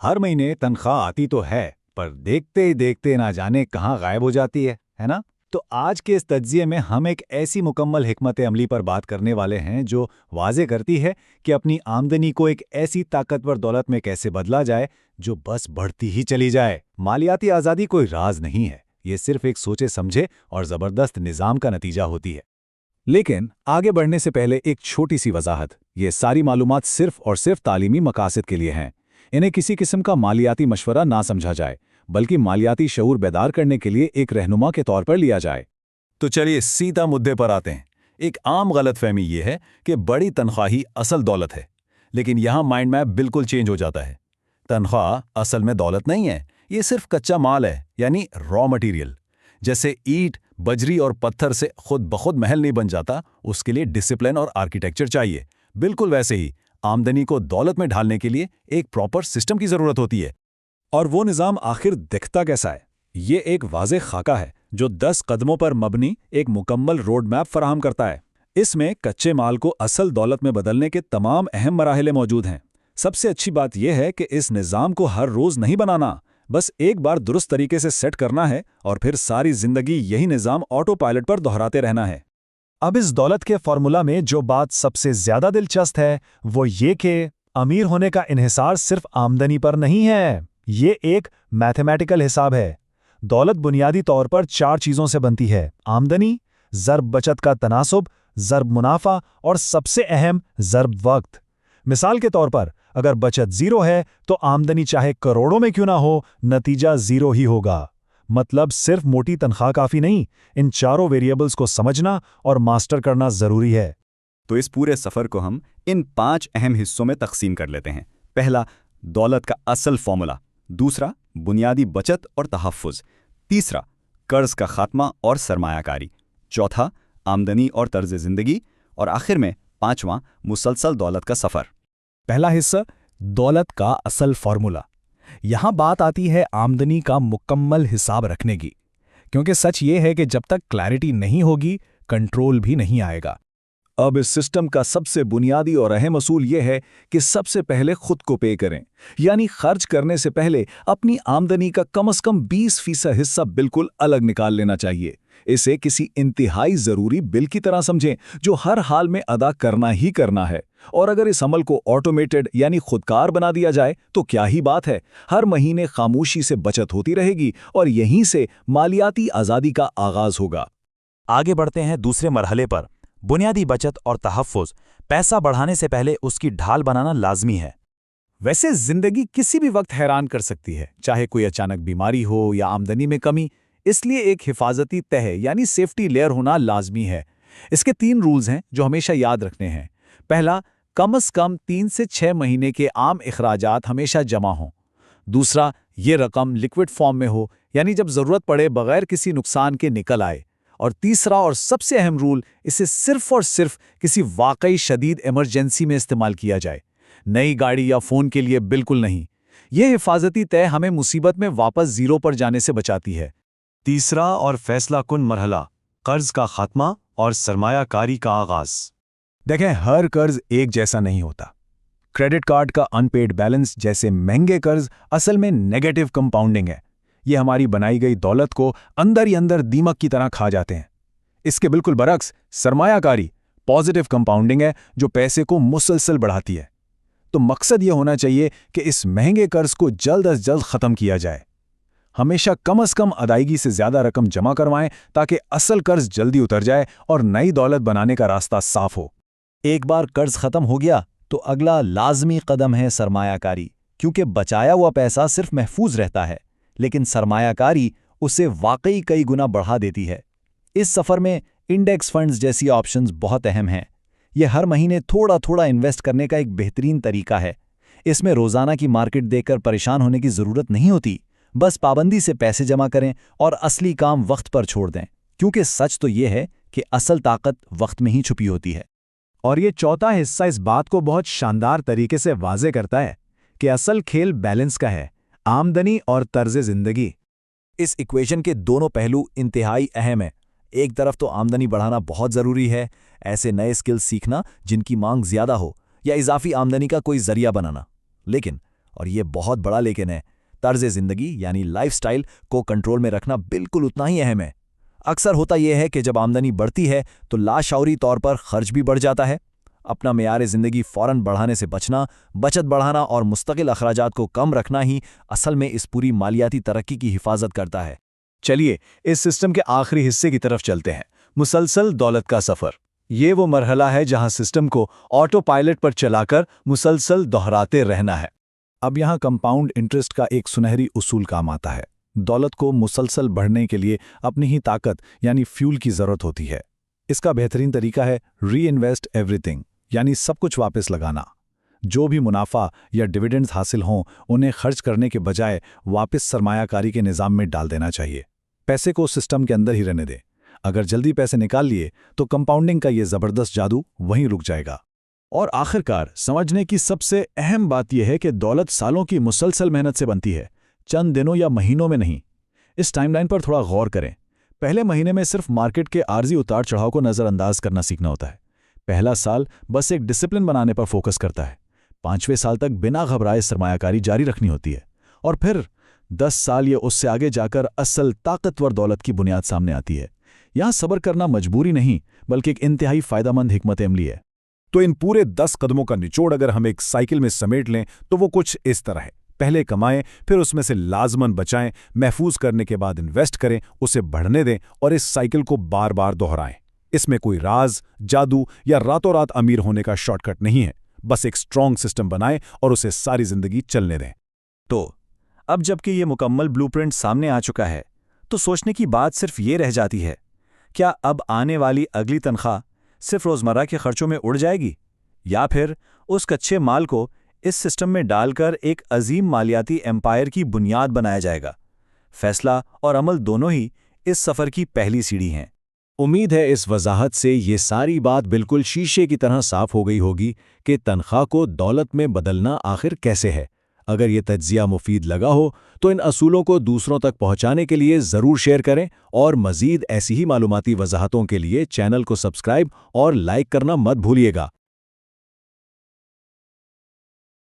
हर महीने तनख्वाह आती तो है, पर देखते ही देखते ना जाने कहाँ गायब हो जाती है ना? तो आज के इस तज्जिए में हम एक ऐसी मुकम्मल हिकमत अमली पर बात करने वाले हैं जो वाज़े करती है कि अपनी आमदनी को एक ऐसी ताकतवर दौलत में कैसे बदला जाए जो बस बढ़ती ही चली जाए। मालियाती आज़ादी कोई राज नहीं है, ये सिर्फ एक सोचे समझे और ज़बरदस्त निज़ाम का नतीजा होती है। लेकिन आगे बढ़ने से पहले एक छोटी सी वजाहत, ये सारी मालूमात सिर्फ और सिर्फ तालीमी मकासद के लिए हैं। इन्हें किसी किस्म का मालियाती मशवरा ना समझा जाए, बल्कि मालियाती शऊर बेदार करने के लिए एक रहनुमा के तौर पर लिया जाए। तो चलिए सीधा मुद्दे पर आते हैं। एक आम गलतफहमी ये है कि बड़ी तनख्वाही असल दौलत है, लेकिन यहाँ माइंड मैप बिल्कुल चेंज हो जाता है। तनख्वाह असल में दौलत नहीं है, ये सिर्फ कच्चा माल है, यानी रॉ मटेरियल। जैसे ईंट, बजरी और पत्थर से खुद बखुद महल नहीं बन जाता, उसके लिए डिसिप्लिन और आर्किटेक्चर चाहिए। बिल्कुल वैसे ही आमदनी को दौलत में ढालने के लिए एक प्रॉपर सिस्टम की जरूरत होती है। और वो निज़ाम आखिर दिखता कैसा है? ये एक वाज़ेह खाका है जो 10 कदमों पर मबनी एक मुकम्मल रोड मैप फराहम करता है। इसमें कच्चे माल को असल दौलत में बदलने के तमाम अहम मराहले मौजूद हैं। सबसे अच्छी बात यह है कि इस निज़ाम को हर रोज़ नहीं बनाना, बस एक बार दुरुस्त तरीके से सेट करना है और फिर सारी जिंदगी यही निज़ाम ऑटो पायलट पर दोहराते रहना है। अब इस दौलत के फॉर्मूला में जो बात सबसे ज्यादा दिलचस्प है वो ये कि अमीर होने का इन्हिसार सिर्फ आमदनी पर नहीं है, ये एक मैथमेटिकल हिसाब है। दौलत बुनियादी तौर पर 4 चीजों से बनती है: आमदनी, ज़र्ब बचत का तनासुब, ज़र्ब मुनाफा और सबसे अहम ज़र्ब वक्त। मिसाल के तौर पर अगर बचत 0 है तो आमदनी चाहे करोड़ों में क्यों ना हो, नतीजा 0 ही होगा। मतलब सिर्फ मोटी तनख्वाह काफी नहीं, इन चारों वेरिएबल्स को समझना और मास्टर करना जरूरी है। तो इस पूरे सफर को हम इन 5 अहम हिस्सों में तकसीम कर लेते हैं। पहला, दौलत का असल फॉर्मूला। दूसरा, बुनियादी बचत और तहफ़्फ़ुज़। तीसरा, कर्ज का खात्मा और सरमायाकारी। चौथा, आमदनी और तर्ज जिंदगी। और आखिर में 5वां, मुसलसल दौलत का सफर। पहला हिस्सा, दौलत का असल फॉर्मूला। यहां बात आती है आमदनी का मुकम्मल हिसाब रखने की, क्योंकि सच ये है कि जब तक क्लैरिटी नहीं होगी, कंट्रोल भी नहीं आएगा। अब इस सिस्टम का सबसे बुनियादी और अहम असूल यह है कि सबसे पहले खुद को पे करें, यानी खर्च करने से पहले अपनी आमदनी का कम से कम 20% हिस्सा बिल्कुल अलग निकाल लेना चाहिए। इसे किसी इंतहाई ज़रूरी बिल की तरह समझें जो हर हाल में अदा करना ही करना है। और अगर इस अमल को ऑटोमेटेड यानी खुदकार बना दिया जाए तो क्या ही बात है, हर महीने खामोशी से बचत होती रहेगी और यहीं से मालियाती आज़ादी का आगाज होगा। आगे बढ़ते हैं दूसरे मरहले पर, बुनियादी बचत और तहफ़्फ़ुज़। पैसा बढ़ाने से पहले उसकी ढाल बनाना लाजमी है। वैसे जिंदगी किसी भी वक्त हैरान कर सकती है, चाहे कोई अचानक बीमारी हो या आमदनी में कमी। इसलिए एक हिफाजती तह यानी सेफ्टी लेयर होना लाजमी है। इसके 3 रूल्स हैं जो हमेशा याद रखने हैं। पहला, कम से कम 3 से 6 महीने के आम इखराजात हमेशा जमा हों। दूसरा, ये रकम लिक्विड फॉर्म में हो, यानी जब ज़रूरत पड़े बगैर किसी नुकसान के निकल आए। और तीसरा और सबसे अहम रूल, इसे सिर्फ और सिर्फ किसी वाकई शदीद इमरजेंसी में इस्तेमाल किया जाए, नई गाड़ी या फ़ोन के लिए बिल्कुल नहीं। यह हिफाजती तय हमें मुसीबत में वापस 0 पर जाने से बचाती है। तीसरा और फैसला कुन मरहला, कर्ज का खात्मा और सरमायाकारी का आगाज। देखें, हर कर्ज एक जैसा नहीं होता। क्रेडिट कार्ड का अनपेड बैलेंस जैसे महंगे कर्ज असल में नेगेटिव कंपाउंडिंग है। ये हमारी बनाई गई दौलत को अंदर ही अंदर दीमक की तरह खा जाते हैं। इसके बिल्कुल बरक्स सरमायाकारी पॉजिटिव कंपाउंडिंग है जो पैसे को मुसलसल बढ़ाती है। तो मकसद ये होना चाहिए कि इस महंगे कर्ज को जल्द अज जल्द ख़त्म किया जाए। हमेशा कम से कम अदायगी से ज़्यादा रकम जमा करवाएं ताकि असल कर्ज जल्दी उतर जाए और नई दौलत बनाने का रास्ता साफ हो। एक बार कर्ज खत्म हो गया तो अगला लाजमी कदम है सरमायाकारी, क्योंकि बचाया हुआ पैसा सिर्फ महफूज रहता है, लेकिन सरमायाकारी उसे वाकई कई गुना बढ़ा देती है। इस सफ़र में इंडेक्स फंड्स जैसी ऑप्शंस बहुत अहम हैं। यह हर महीने थोड़ा थोड़ा इन्वेस्ट करने का एक बेहतरीन तरीका है। इसमें रोज़ाना की मार्केट देखकर परेशान होने की ज़रूरत नहीं होती, बस पाबंदी से पैसे जमा करें और असली काम वक्त पर छोड़ दें, क्योंकि सच तो ये है कि असल ताकत वक्त में ही छुपी होती है। और ये चौथा हिस्सा इस बात को बहुत शानदार तरीके से वाज़े करता है कि असल खेल बैलेंस का है, आमदनी और तर्ज जिंदगी। इस इक्वेशन के दोनों पहलू इंतहाई अहम हैं। एक तरफ तो आमदनी बढ़ाना बहुत ज़रूरी है, ऐसे नए स्किल्स सीखना जिनकी मांग ज़्यादा हो या इजाफी आमदनी का कोई जरिया बनाना। लेकिन اور یہ بہت بڑا لیکن ہے، طرز زندگی یعنی لائف سٹائل کو کنٹرول میں رکھنا بالکل اتنا ہی اہم ہے۔ اکثر ہوتا یہ ہے کہ جب آمدنی بڑھتی ہے تو لاشعوری طور پر خرچ بھی بڑھ جاتا ہے۔ اپنا معیار زندگی فوراً بڑھانے سے بچنا، بچت بڑھانا اور مستقل اخراجات کو کم رکھنا ہی اصل میں اس پوری مالیاتی ترقی کی حفاظت کرتا ہے۔ چلیے اس سسٹم کے آخری حصے کی طرف چلتے ہیں، مسلسل دولت کا سفر۔ یہ وہ مرحلہ ہے جہاں سسٹم کو آٹو پائلٹ پر چلا کر مسلسل دہراتے رہنا ہے۔ اب یہاں کمپاؤنڈ انٹرسٹ کا ایک سنہری اصول کام آتا ہے۔ دولت کو مسلسل بڑھنے کے لیے اپنی ہی طاقت یعنی فیول کی ضرورت ہوتی ہے۔ اس کا بہترین طریقہ ہے ری انویسٹ ایوری تھنگ، یعنی سب کچھ واپس لگانا۔ جو بھی منافع یا ڈویڈنڈز حاصل ہوں انہیں خرچ کرنے کے بجائے واپس سرمایہ کاری کے نظام میں ڈال دینا چاہیے۔ پیسے کو سسٹم کے اندر ہی رہنے دیں۔ اگر جلدی پیسے نکال لیے تو کمپاؤنڈنگ کا یہ زبردست جادو وہیں رک جائے گا۔ اور آخرکار سمجھنے کی سب سے اہم بات یہ ہے کہ دولت سالوں کی مسلسل محنت سے بنتی ہے، چند دنوں یا مہینوں میں نہیں۔ اس ٹائم لائن پر تھوڑا غور کریں۔ پہلے مہینے میں صرف مارکیٹ کے عارضی اتار چڑھاؤ کو نظر انداز کرنا سیکھنا ہوتا ہے۔ پہلا سال بس ایک ڈسپلن بنانے پر فوکس کرتا ہے۔ 5ویں سال تک بنا گھبرائے سرمایہ کاری جاری رکھنی ہوتی ہے، اور پھر 10 سال یا اس سے آگے جا کر اصل طاقتور دولت کی بنیاد سامنے آتی ہے۔ یہاں صبر کرنا مجبوری نہیں بلکہ ایک انتہائی فائدہ مند حکمت عملی ہے۔ تو ان پورے 10 قدموں کا نچوڑ اگر ہم ایک سائیکل میں سمیٹ لیں تو وہ کچھ اس طرح ہے۔ پہلے کمائیں، پھر اس میں سے لازماً بچائیں، محفوظ کرنے کے بعد انویسٹ کریں، اسے بڑھنے دیں اور اس سائیکل کو بار بار دہرائیں۔ اس میں کوئی راز، جادو یا راتوں رات امیر ہونے کا شارٹ کٹ نہیں ہے، بس ایک اسٹرانگ سسٹم بنائیں اور اسے ساری زندگی چلنے دیں۔ تو اب جب کہ یہ مکمل بلو پرنٹ سامنے آ چکا ہے تو سوچنے کی بات صرف یہ رہ جاتی ہے، کیا اب آنے والی اگلی تنخواہ صرف روزمرہ کے خرچوں میں اڑ جائے گی، یا پھر اس کچے مال کو اس سسٹم میں ڈال کر ایک عظیم مالیاتی ایمپائر کی بنیاد بنایا جائے گا؟ فیصلہ اور عمل دونوں ہی اس سفر کی پہلی سیڑھی ہیں۔ امید ہے اس وضاحت سے یہ ساری بات بالکل شیشے کی طرح صاف ہو گئی ہوگی کہ تنخواہ کو دولت میں بدلنا آخر کیسے ہے۔ اگر یہ تجزیہ مفید لگا ہو تو ان اصولوں کو دوسروں تک پہنچانے کے لیے ضرور شیئر کریں، اور مزید ایسی ہی معلوماتی وضاحتوں کے لیے چینل کو سبسکرائب اور لائک کرنا مت بھولیے گا۔